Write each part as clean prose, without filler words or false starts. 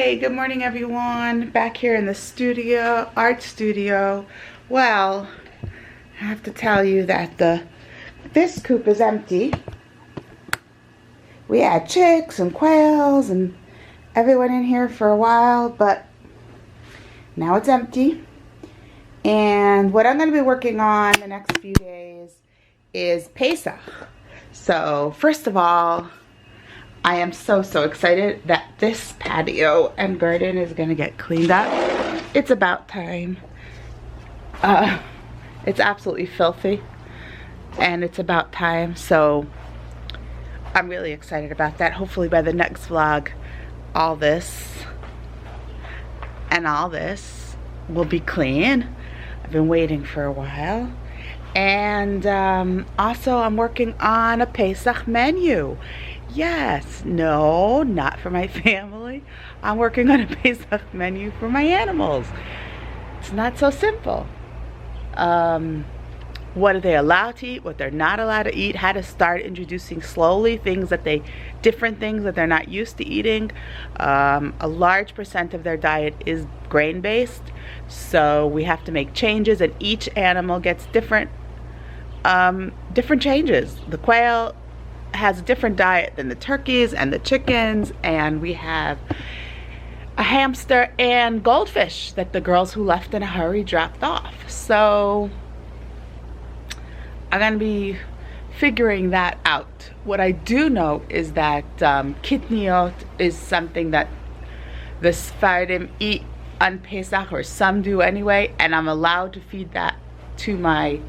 Hey, good morning everyone. Back here in the studio, art studio. Well, I have to tell you that this coop is empty. We had chicks and quails and everyone in here for a while, but now it's empty. And what I'm going to be working on the next few days is Pesach. So first of all, I am so excited that this patio and garden is gonna get cleaned up. It's about time. It's absolutely filthy and it's about time, so I'm really excited about that. Hopefully by the next vlog, all this and all this will be clean. I've been waiting for a while. And also I'm working on a Pesach menu. Yes, no, not for my family. I'm working on a Pesach menu for my animals. It's not so simple. What are they allowed to eat, what they're not allowed to eat, how to start introducing slowly different things that they're not used to eating. A large percent of their diet is grain-based, so we have to make changes, and each animal gets different changes. The quail has a different diet than the turkeys and the chickens, and we have a hamster and goldfish that the girls who left in a hurry dropped off. So I'm gonna be figuring that out. What I do know is that kitniot is something that the Sfardim eat on Pesach, or some do anyway, and I'm allowed to feed that to my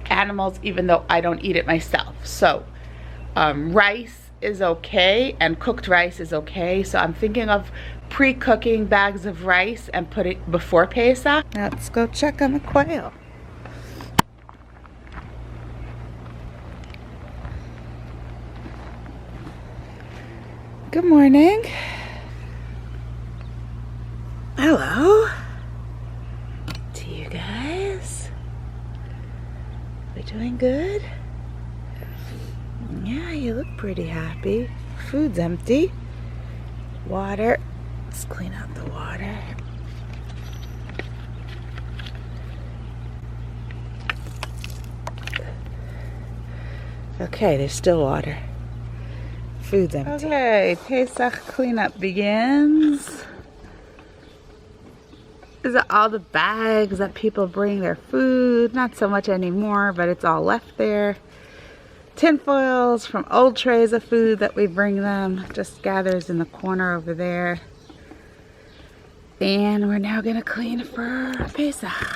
animals even though I don't eat it myself. So rice is okay, and cooked rice is okay, so I'm thinking of pre-cooking bags of rice and put it before Pesach. Now let's go check on the quail. Good morning. Hello to you guys. We're doing good? Yeah, you look pretty happy. Food's empty. Water. Let's clean out the water. Okay, there's still water. Food's empty. Okay, Pesach cleanup begins. These are all the bags that people bring their food. Not so much anymore, but it's all left there. Tin foils from old trays of food that we bring them just gathers in the corner over there. And we're now gonna clean for Pesach.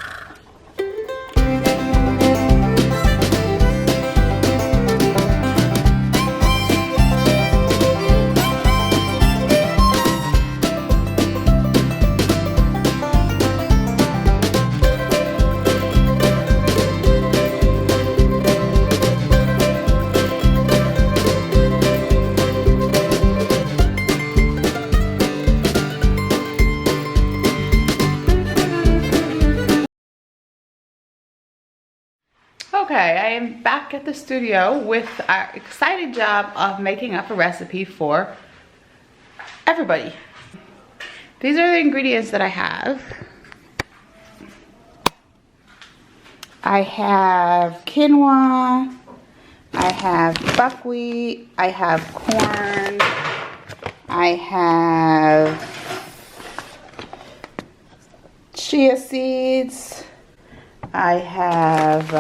Okay, I am back at the studio with our exciting job of making up a recipe for everybody. These are the ingredients that I have. I have quinoa, I have buckwheat, I have corn, I have chia seeds, I have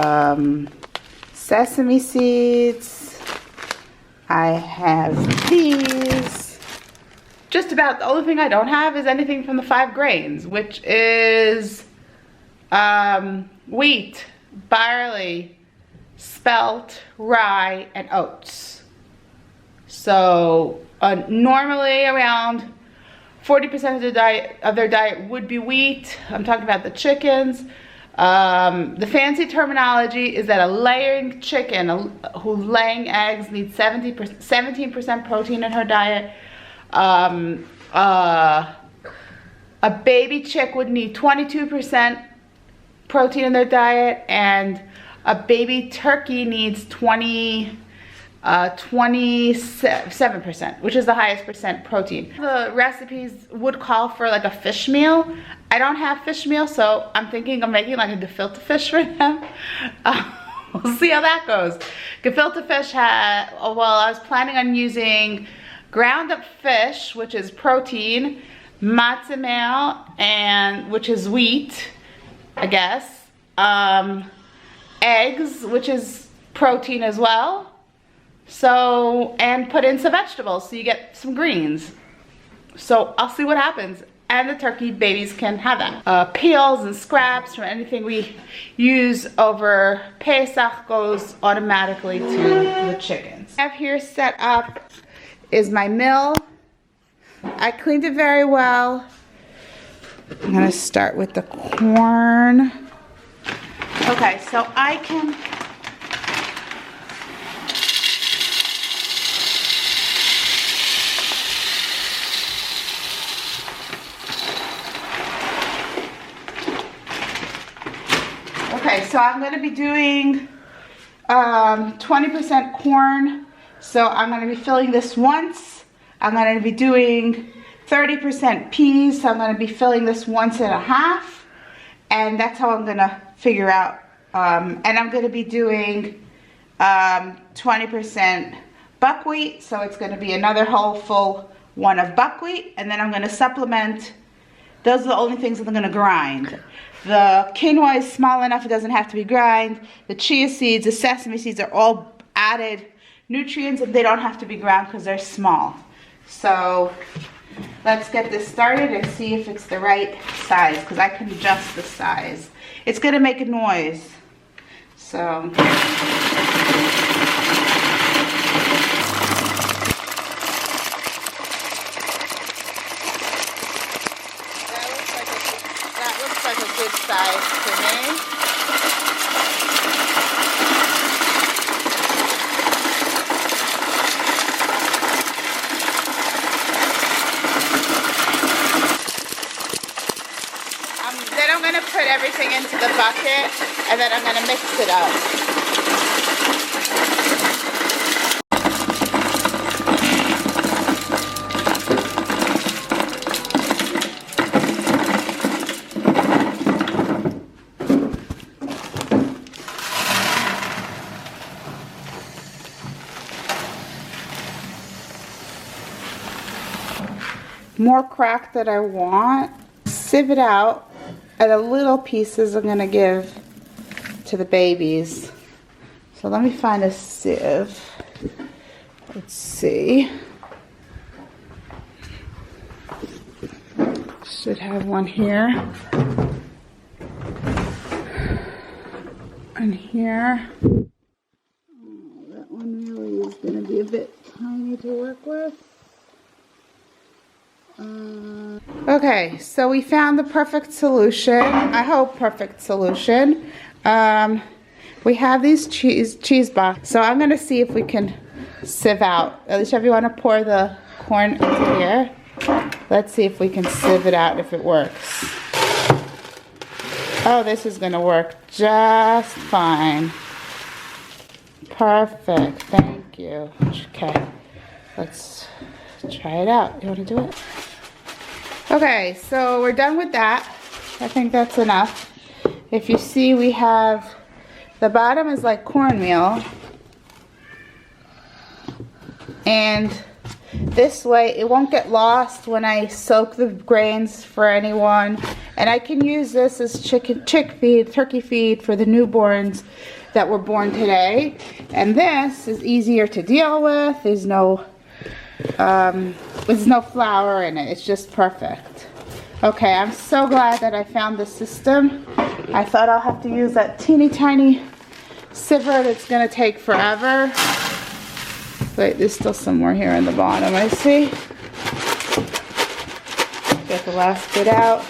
sesame seeds, I have peas. Just about the only thing I don't have is anything from the 5 grains, which is wheat, barley, spelt, rye, and oats. So normally around 40% of their diet would be wheat. I'm talking about the chickens. The fancy terminology is that a laying chicken who's laying eggs needs 17% protein in her diet. A baby chick would need 22% protein in their diet, and a baby turkey needs 20 27%, which is the highest percent protein. The recipes would call for like a fish meal. I don't have fish meal, so I'm thinking of making like a gefilte fish for them. We'll see how that goes. Gefilte fish had, well, I was planning on using ground up fish, which is protein, matzah meal, and which is wheat, I guess. Eggs, which is protein as well. So, and put in some vegetables so you get some greens. So I'll see what happens. And the turkey babies can have that. Peels and scraps from anything we use over Pesach goes automatically to the chickens. I have here set up is my mill. I cleaned it very well. I'm gonna start with the corn. Okay, so I can so I'm going to be doing 20% corn. So I'm going to be filling this once. I'm going to be doing 30% peas. So I'm going to be filling this once and a half. And that's how I'm going to figure out. And I'm going to be doing 20% buckwheat. So it's going to be another whole full one of buckwheat. And then I'm going to supplement. Those are the only things that I'm going to grind. The quinoa is small enough, it doesn't have to be ground. The chia seeds, the sesame seeds are all added nutrients and they don't have to be ground because they're small. So let's get this started and see if it's the right size because I can adjust the size. It's going to make a noise. So like a good size for me. Then I'm going to put everything into the bucket and then I'm going to mix it up. More crack that I want, sieve it out, and the little pieces I'm gonna give to the babies. So let me find a sieve. Let's see. Should have one here. And here. Oh, that one really is gonna be a bit tiny to work with. Okay, so we found the perfect solution. I hope perfect solution. We have these cheese box. So I'm gonna see if we can sieve out. Alicia, if you want to pour the corn into here, let's see if we can sieve it out if it works. Oh, this is gonna work just fine. Perfect. Thank you. Okay, let's try it out. You want to do it? Okay, so we're done with that. I think that's enough. If you see, we have the bottom is like cornmeal, and this way it won't get lost when I soak the grains for anyone. And I can use this as chick feed, turkey feed for the newborns that were born today. And this is easier to deal with. There's no flour in it. It's just perfect. Okay, I'm so glad that I found this system. I thought I'll have to use that teeny tiny sieve that's gonna take forever. Wait, there's still some more here in the bottom, I see. Get the last bit out,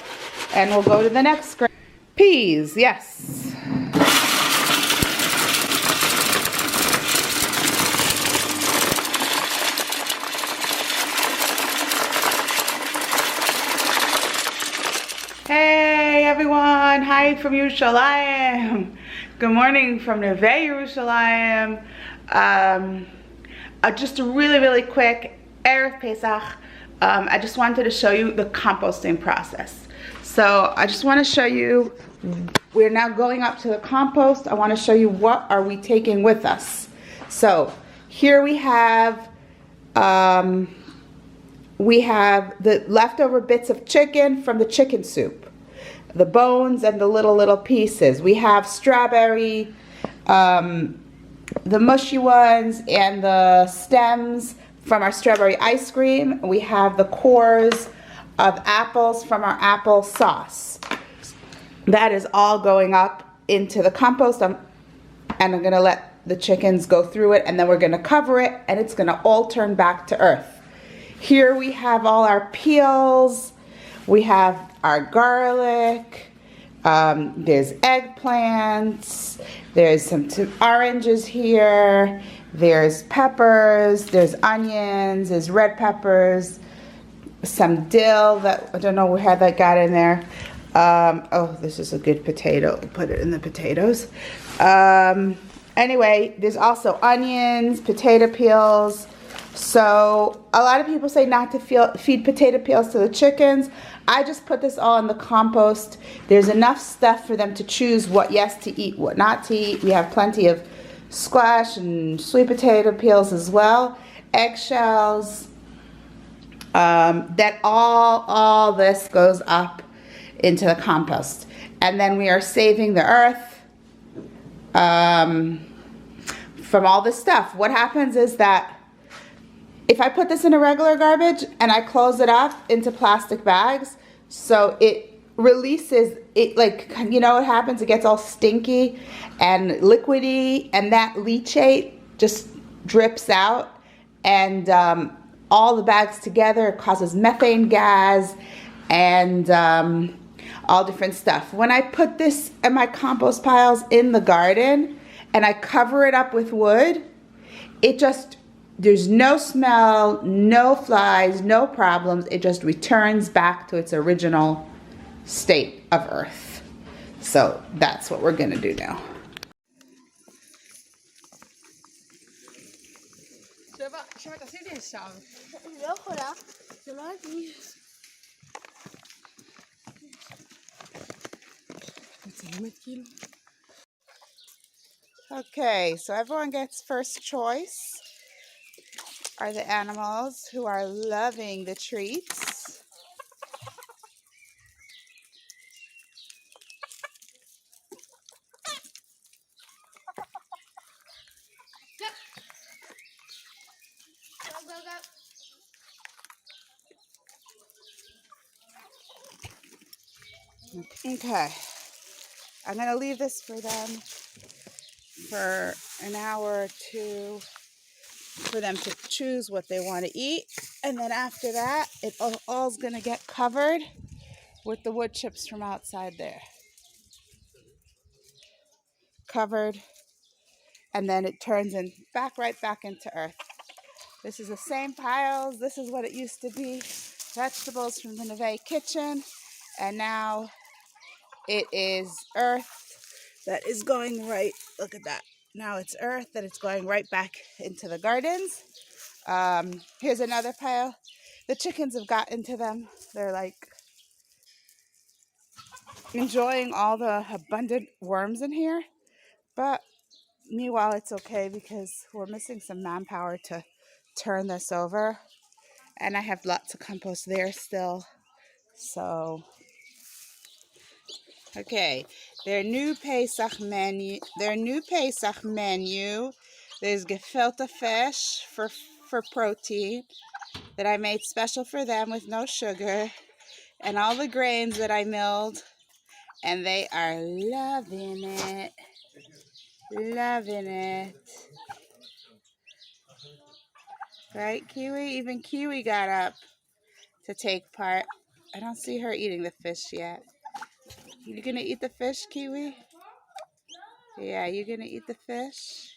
and we'll go to the next grain. Peas, yes. Hey everyone, hi from Yerushalayim. Good morning from Neve Yerushalayim. just a really quick Erev Pesach. I just wanted to show you the composting process. So I just want to show you, we're now going up to the compost. I want to show you what are we taking with us. So here we have the leftover bits of chicken from the chicken soup, the bones and the little pieces. We have strawberry, the mushy ones and the stems from our strawberry ice cream. We have the cores of apples from our apple sauce. That is all going up into the compost, and I'm gonna let the chickens go through it, and then we're gonna cover it, and it's gonna all turn back to earth. Here we have all our peels. We have our garlic. There's eggplants. There's some oranges here. There's peppers. There's onions. There's red peppers. Some dill that I don't know how that got in there. Oh, this is a good potato. Put it in the potatoes. Anyway, there's also onions, potato peels. So a lot of people say not to feed potato peels to the chickens. I just put this all in the compost. There's enough stuff for them to choose what yes to eat, what not to eat. We have plenty of squash and sweet potato peels as well, eggshells. That all this goes up into the compost, and then we are saving the earth from all this stuff. What happens is that if I put this in a regular garbage and I close it up into plastic bags, so it releases it, like, you know what happens? It gets all stinky and liquidy, and that leachate just drips out, and all the bags together causes methane gas and all different stuff. When I put this in my compost piles in the garden and I cover it up with wood, it just, there's no smell, no flies, no problems. It just returns back to its original state of earth. So that's what we're gonna do now. Okay, so everyone gets first choice. Are the animals who are loving the treats. Okay, I'm gonna leave this for them for an hour or two for them to choose what they want to eat, and then after that it all's gonna get covered with the wood chips from outside there. Covered, and then it turns in right back into earth. This is the same piles. This is what it used to be. Vegetables from the Neve kitchen, and now it is earth that is going right, look at that. Now it's earth that it's going right back into the gardens. Here's another pile. The chickens have got into them. They're like enjoying all the abundant worms in here. But meanwhile, it's okay because we're missing some manpower to turn this over. And I have lots of compost there still. So, okay, their new Pesach menu. There's gefilte fish for protein that I made special for them with no sugar, and all the grains that I milled, and they are loving it. Loving it. Right, Kiwi? Even Kiwi got up to take part. I don't see her eating the fish yet. You gonna eat the fish, Kiwi? Yeah, you gonna eat the fish?